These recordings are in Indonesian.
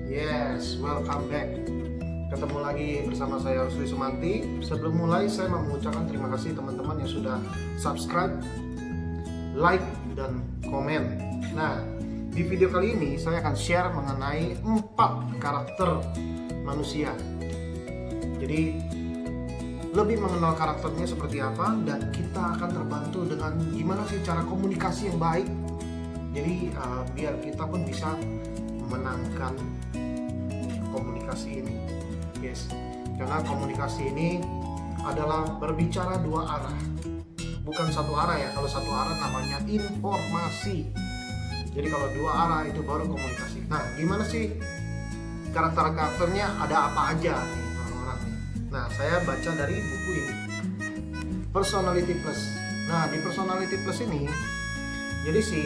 Yes, welcome back. Ketemu lagi bersama saya Rusli Sumanti. Sebelum mulai saya mau mengucapkan terima kasih teman-teman yang sudah subscribe, like, dan komen. Nah, di video kali ini saya akan share mengenai 4 karakter manusia. Jadi lebih mengenal karakternya seperti apa, dan kita akan terbantu dengan gimana sih cara komunikasi yang baik. Jadi biar kita pun bisa memenangkan komunikasi ini. Yes, karena komunikasi ini adalah berbicara dua arah, bukan satu arah ya. Kalau satu arah namanya informasi. Jadi kalau dua arah itu baru komunikasi. Nah, gimana sih karakternya, ada apa aja nih orang-orang nih? Nah, saya baca dari buku ini, Personality Plus. Nah, di Personality Plus ini, jadi si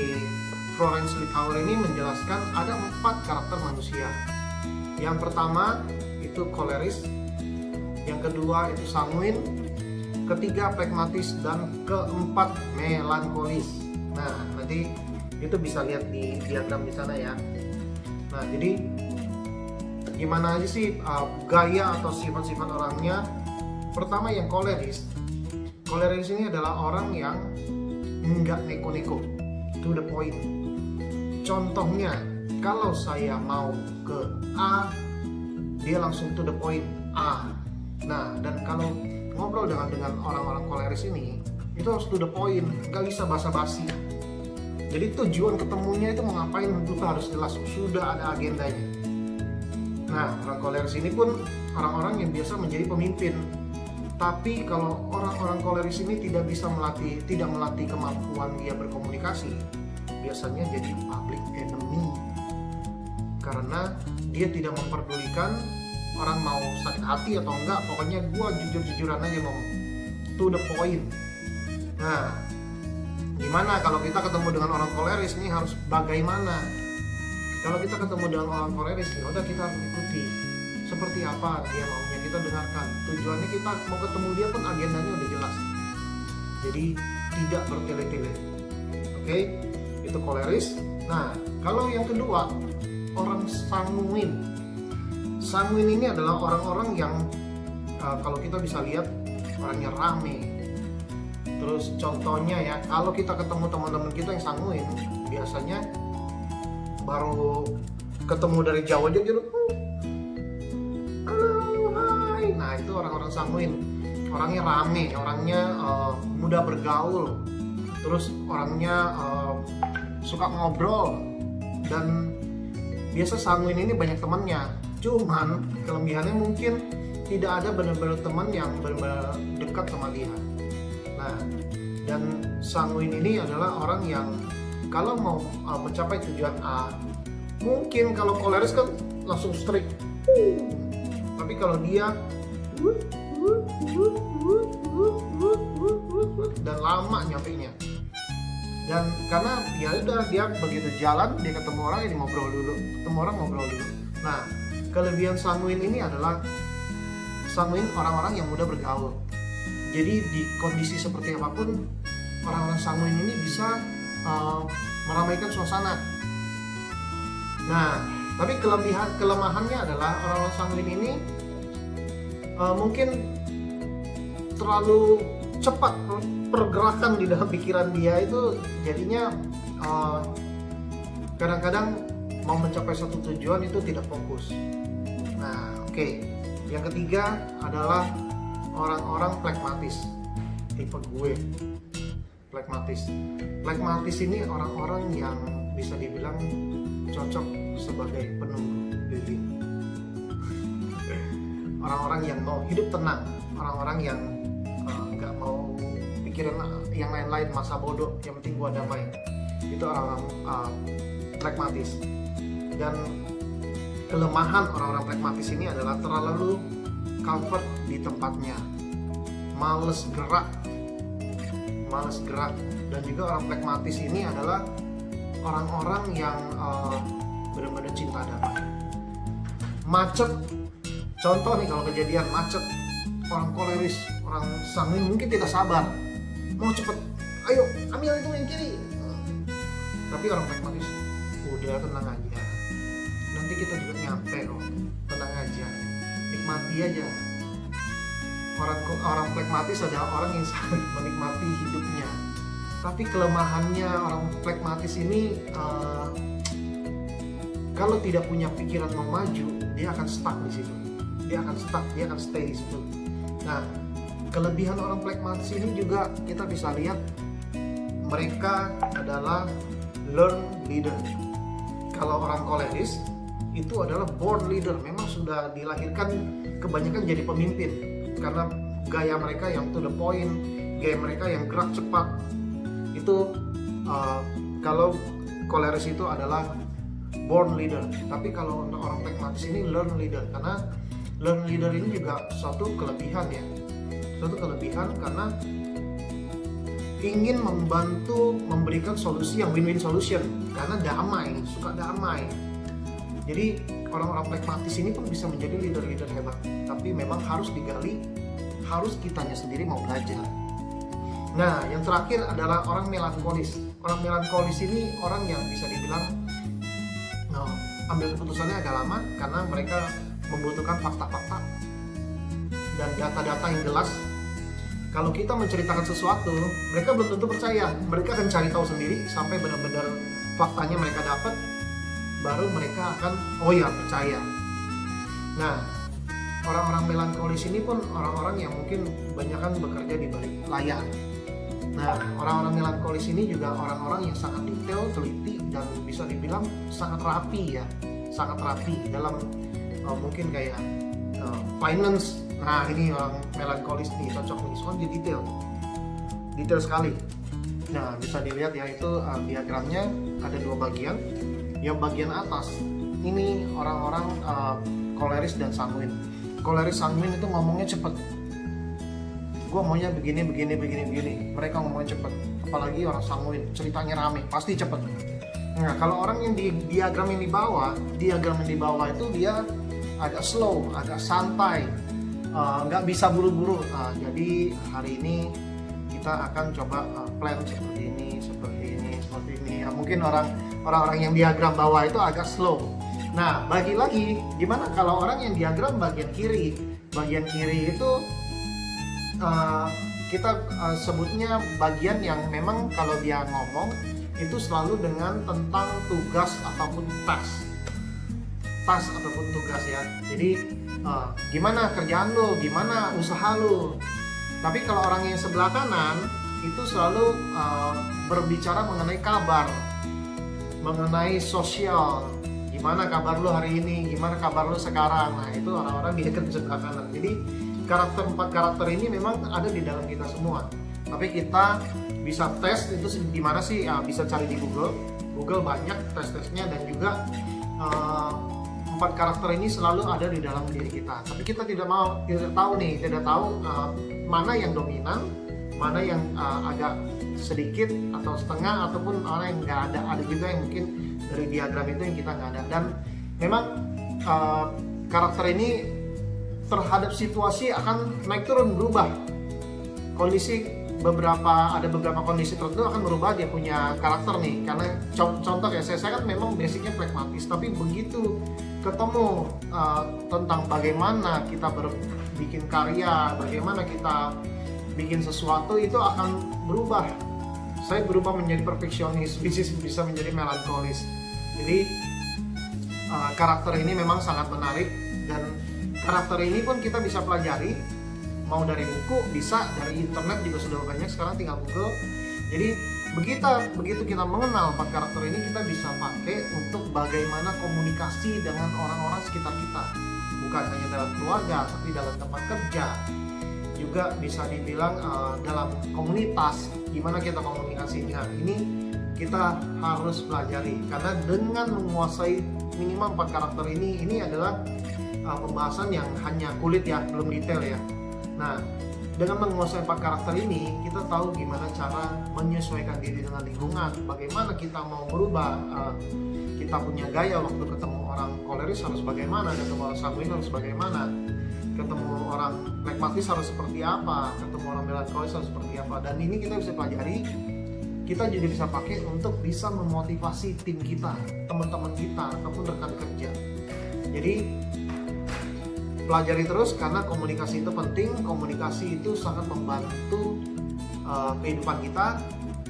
Florence Littauer ini menjelaskan ada 4 karakter manusia. Yang pertama itu koleris, yang kedua itu sanguin, ketiga pragmatis, dan keempat melankolis. Nah, nanti itu bisa lihat di diagram di sana ya. Nah, jadi gimana aja sih gaya atau sifat-sifat orangnya? Pertama yang koleris. Koleris ini adalah orang yang nggak neko-neko, to the point. Contohnya, kalau saya mau ke A, dia langsung to the point, A. Nah, dan kalau ngobrol dengan orang-orang koleris ini, itu harus to the point, nggak bisa basa-basi. Jadi tujuan ketemunya itu mau ngapain itu harus jelas, sudah ada agendanya. Nah, orang koleris ini pun orang-orang yang biasa menjadi pemimpin. Tapi kalau orang-orang koleris ini tidak melatih kemampuan dia berkomunikasi, biasanya jadi public enemy. Karena dia tidak memperdulikan orang mau sakit hati atau enggak, pokoknya gua jujur-jujuran aja ngomong, to the point. Nah, gimana kalau kita ketemu dengan orang koleris ini harus bagaimana? Kalau kita ketemu dengan orang koleris, ya udah kita harus ikuti seperti apa dia maunya, kita dengarkan. Tujuannya kita mau ketemu dia pun agendanya udah jelas. Jadi tidak bertele-tele. Oke, itu koleris. Nah, kalau yang kedua, orang sanguin. Sanguin ini adalah orang-orang yang kalau kita bisa lihat orangnya rame. Terus contohnya ya, kalau kita ketemu teman-teman kita yang sanguin, biasanya baru ketemu dari jauh aja gitu, halo, hai. Nah, itu orang-orang sanguin. Orangnya rame, orangnya mudah bergaul. Terus orangnya suka ngobrol, dan biasa sanguin ini banyak temannya. Cuman kelebihannya mungkin tidak ada benar-benar teman yang benar-benar dekat sama dia. Nah, dan sanguin ini adalah orang yang kalau mau mencapai tujuan A, mungkin kalau koleris kan langsung strict, tapi kalau dia dan lama nyampainya. Dan karena ya udah, dia begitu jalan, dia ketemu orang, ini ngobrol dulu, ketemu orang ngobrol dulu. Nah, kelebihan sanguin ini adalah sanguin orang-orang yang mudah bergaul. Jadi di kondisi seperti apapun, orang-orang sanguin ini bisa meramaikan suasana. Nah, tapi kelemahannya adalah orang-orang sanguin ini mungkin terlalu cepat pergerakan di dalam pikiran dia, itu jadinya kadang-kadang mau mencapai satu tujuan itu tidak fokus. Nah, oke. Yang ketiga adalah orang-orang pragmatis, tipe gue. Pragmatis ini orang-orang yang bisa dibilang cocok sebagai penunggu lilin. Orang-orang yang mau hidup tenang, orang-orang yang nggak mau pikirin yang lain-lain, masa bodoh, yang penting gua damai. Itu orang pragmatis. Dan kelemahan orang-orang pragmatis ini adalah terlalu comfort di tempatnya, males gerak. Dan juga orang pragmatis ini adalah orang-orang yang benar-benar cinta damai. Macet, contoh nih, kalau kejadian macet, orang koleris, orang sanguin mungkin tidak sabar, mau cepet, ayo ambil itu yang kiri. Tapi orang pragmatis, udah tenang aja, nanti kita juga nyampe kok, tenang aja, nikmati aja. Orang flekmatis adalah orang yang sangat menikmati hidupnya. Tapi kelemahannya orang flekmatis ini kalau tidak punya pikiran mau maju, dia akan stuck di situ. Dia akan stay di situ. Nah, kelebihan orang flekmatis ini juga kita bisa lihat mereka adalah learn leader. Kalau orang koleris itu adalah born leader, memang sudah dilahirkan kebanyakan jadi pemimpin karena gaya mereka yang to the point, gaya mereka yang gerak cepat. Itu kalau koleris itu adalah born leader. Tapi kalau untuk orang flekmatis ini learn leader, karena learn leader ini juga suatu kelebihan ya. Suatu kelebihan karena ingin membantu memberikan solusi yang win-win solution, karena damai, suka damai. Jadi orang-orang flekmatis ini pun bisa menjadi leader-leader hebat, tapi memang harus digali, harus kitanya sendiri mau belajar. Nah, yang terakhir adalah orang melankolis. Orang melankolis ini orang yang bisa dibilang ambil keputusannya agak lama karena mereka membutuhkan fakta-fakta dan data-data yang jelas. Kalau kita menceritakan sesuatu, mereka belum tentu percaya. Mereka akan cari tahu sendiri sampai benar-benar faktanya mereka dapat, baru mereka akan percaya. Nah, orang-orang melankolis ini pun orang-orang yang mungkin kebanyakan bekerja di balik layar. Nah, orang-orang melankolis ini juga orang-orang yang sangat detail, teliti, dan bisa dibilang sangat rapi ya, sangat rapi dalam mungkin kayak finance. Nah, ini orang melankolis nih cocok nih, soalnya detail sekali. Nah, bisa dilihat ya, itu diagramnya ada dua bagian. Yang bagian atas ini orang-orang koleris dan sanguin. Koleris sanguin itu ngomongnya cepet. Gue maunya begini. Mereka ngomongnya cepet. Apalagi orang sanguin, ceritanya rame, pasti cepet. Nah, kalau orang yang di diagram yang di bawah itu dia agak slow, agak santai, nggak bisa buru-buru. Jadi hari ini kita akan coba plan seperti ini. Ya, mungkin orang-orang yang diagram bawah itu agak slow. Nah, bagi lagi, gimana kalau orang yang diagram bagian kiri? Bagian kiri itu kita sebutnya bagian yang memang kalau dia ngomong itu selalu dengan tentang tugas ataupun tas ataupun tugas ya. Jadi gimana kerjaan lo, gimana usaha lo. Tapi kalau orang yang sebelah kanan itu selalu berbicara mengenai kabar, mengenai sosial. Gimana kabar lo hari ini, gimana kabar lo sekarang. Nah, itu orang-orang di sebelah kanan. Jadi empat karakter ini memang ada di dalam kita semua. Tapi kita bisa tes itu di mana sih? Bisa cari di Google banyak tes-tesnya, dan juga empat karakter ini selalu ada di dalam diri kita. Tapi kita tidak tahu mana yang dominan, mana yang agak sedikit atau setengah, ataupun mana yang nggak ada. Ada juga yang mungkin dari diagram itu yang kita nggak ada. Dan memang karakter ini terhadap situasi akan naik turun, berubah. Ada beberapa kondisi tertentu akan berubah dia punya karakter nih. Karena contoh ya, saya kan memang basicnya pragmatis, tapi begitu ketemu tentang bagaimana kita bikin karya, bagaimana kita bikin sesuatu, itu akan berubah. Saya berubah menjadi perfeksionis, bisa menjadi melankolis. Jadi karakter ini memang sangat menarik, dan karakter ini pun kita bisa pelajari, mau dari buku, bisa dari internet juga sudah banyak sekarang, tinggal Google. Jadi begitu kita mengenal empat karakter ini, kita bisa pakai untuk bagaimana komunikasi dengan orang-orang sekitar kita, bukan hanya dalam keluarga, tapi dalam tempat kerja juga, bisa dibilang dalam komunitas, gimana kita komunikasinya. Ini kita harus pelajari, karena dengan menguasai minimal 4 karakter ini adalah pembahasan yang hanya kulit ya, belum detail ya. Nah, dengan menguasai 4 karakter ini, kita tahu gimana cara menyesuaikan diri dengan lingkungan, bagaimana kita mau berubah, kita punya gaya waktu ketemu orang koleris harus bagaimana, ketemu orang sanguin harus bagaimana, ketemu orang pragmatis harus seperti apa, ketemu orang melankolis harus seperti apa. Dan ini kita bisa pelajari, kita juga bisa pakai untuk bisa memotivasi tim kita, teman-teman kita, ataupun rekan kerja. Jadi Jadi pelajari terus karena komunikasi itu penting. Komunikasi itu sangat membantu kehidupan kita.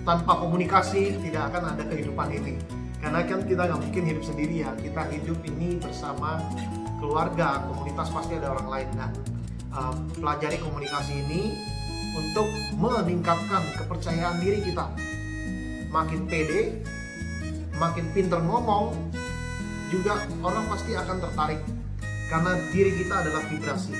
Tanpa komunikasi tidak akan ada kehidupan ini. Karena kan kita nggak mungkin hidup sendiri ya. Kita hidup ini bersama keluarga, komunitas, pasti ada orang lain. Nah, pelajari komunikasi ini untuk meningkatkan kepercayaan diri kita. Makin pede, makin pinter ngomong, juga orang pasti akan tertarik karena diri kita adalah vibrasi.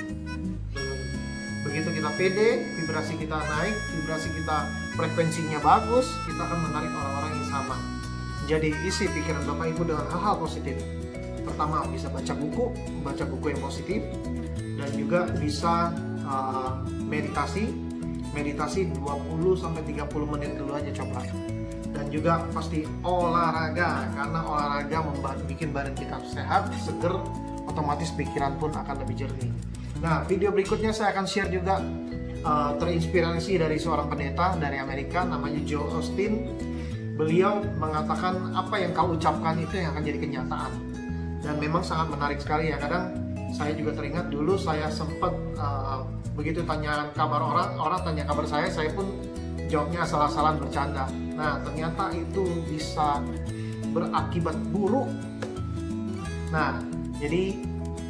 Begitu kita pede, vibrasi kita naik, vibrasi kita frekuensinya bagus, kita akan menarik orang-orang yang sama. Jadi isi pikiran Bapak Ibu dengan hal-hal positif. Pertama, bisa baca buku yang positif, dan juga bisa meditasi 20-30 menit dulu aja coba. Dan juga pasti olahraga, karena olahraga bikin badan kita sehat, seger, otomatis pikiran pun akan lebih jernih. Nah, video berikutnya saya akan share juga terinspirasi dari seorang pendeta dari Amerika namanya Joel Osteen. Beliau mengatakan apa yang kau ucapkan itu yang akan jadi kenyataan. Dan memang sangat menarik sekali ya. Kadang saya juga teringat dulu saya sempat begitu tanya kabar orang tanya kabar saya pun jawabnya asal-asalan bercanda. Nah, ternyata itu bisa berakibat buruk. Nah, jadi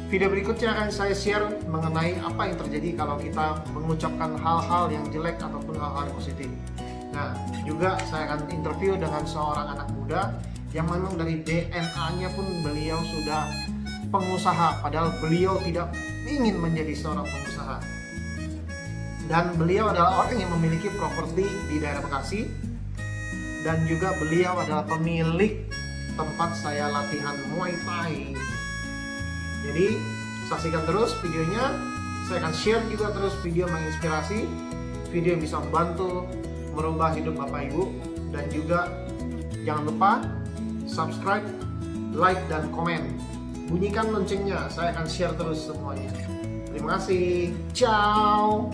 video berikutnya akan saya share mengenai apa yang terjadi kalau kita mengucapkan hal-hal yang jelek ataupun hal-hal yang positif. Nah, juga saya akan interview dengan seorang anak muda yang memang dari DNA-nya pun beliau sudah pengusaha, padahal beliau tidak ingin menjadi seorang pengusaha. Dan beliau adalah orang yang memiliki properti di daerah Bekasi, dan juga beliau adalah pemilik tempat saya latihan Muay Thai. Jadi saksikan terus videonya. Saya akan share juga terus video menginspirasi, video yang bisa membantu merubah hidup Bapak Ibu. Dan juga jangan lupa subscribe, like, dan komen. Bunyikan loncengnya, saya akan share terus semuanya. Terima kasih, ciao.